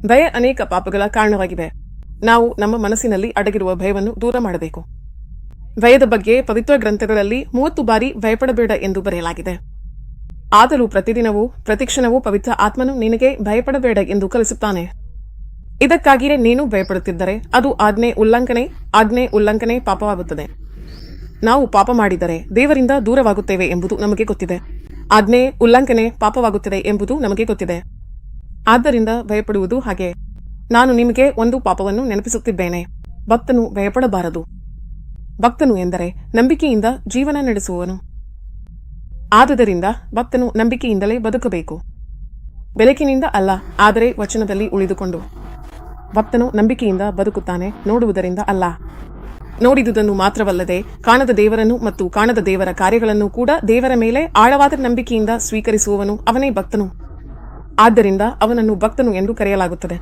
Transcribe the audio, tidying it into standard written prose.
ಭಯ ಅನೇಕ ಪಾಪಗಳ ಕಾರಣವಾಗಿವೆ. ನಾವು ನಮ್ಮ ಮನಸ್ಸಿನಲ್ಲಿ ಅಡಗಿರುವ ಭಯವನ್ನು ದೂರ ಮಾಡಬೇಕು. ಭಯದ ಬಗ್ಗೆ ಪವಿತ್ರ ಗ್ರಂಥಗಳಲ್ಲಿ 30 ಬಾರಿ ಭಯಪಡಬೇಡ ಎಂದು ಬರೆಯಲಾಗಿದೆ. ಆದರೂ ಪ್ರತಿದಿನವೂ ಪ್ರತಿಕ್ಷಣವೂ ಪವಿತ್ರ ಆತ್ಮನು ನಿನಗೆ ಭಯಪಡಬೇಡ ಎಂದು ಕಲಿಸುತ್ತಾನೆ. ಇದಕ್ಕಾಗಿಯೇ ನೀನು ಭಯಪಡುತ್ತಿದ್ದರೆ ಅದು ಆಜ್ಞೆ ಉಲ್ಲಂಘನೆ ಪಾಪವಾಗುತ್ತದೆ. ನಾವು ಪಾಪ ಮಾಡಿದರೆ ದೇವರಿಂದ ದೂರವಾಗುತ್ತೇವೆ ಎಂಬುದು ನಮಗೆ ಗೊತ್ತಿದೆ. ಆಜ್ಞೆ ಉಲ್ಲಂಘನೆ ಪಾಪವಾಗುತ್ತದೆ ಎಂಬುದು ನಮಗೆ ಗೊತ್ತಿದೆ. ಆದ್ದರಿಂದ ಭಯಪಡುವುದು ಹಾಗೆ. ನಾನು ನಿಮಗೆ ಒಂದು ಪಾಪವನ್ನು ನೆನಪಿಸುತ್ತಿದ್ದೇನೆ. ಭಕ್ತನು ಭಯಪಡಬಾರದು. ಭಕ್ತನು ಎಂದರೆ ನಂಬಿಕೆಯಿಂದ ಜೀವನ ನಡೆಸುವವನು. ಆದುದರಿಂದ ಭಕ್ತನು ನಂಬಿಕೆಯಿಂದಲೇ ಬದುಕಬೇಕು, ಬೆಳಕಿನಿಂದ ಅಲ್ಲ, ಆದರೆ ವಚನದಲ್ಲಿ ಉಳಿದುಕೊಂಡು. ಭಕ್ತನು ನಂಬಿಕೆಯಿಂದ ಬದುಕುತ್ತಾನೆ, ನೋಡುವುದರಿಂದ ಅಲ್ಲ. ನೋಡಿದುದನ್ನು ಮಾತ್ರವಲ್ಲದೆ ಕಾಣದ ದೇವರನ್ನು ಮತ್ತು ಕಾಣದ ದೇವರ ಕಾರ್ಯಗಳನ್ನು ಕೂಡ ದೇವರ ಮೇಲೆ ಆಳವಾದ ನಂಬಿಕೆಯಿಂದ ಸ್ವೀಕರಿಸುವವನು ಅವನೇ ಭಕ್ತನು. ಆದ್ದರಿಂದ ಅವನನ್ನು ಭಕ್ತನು ಎಂದು ಕರೆಯಲಾಗುತ್ತದೆ.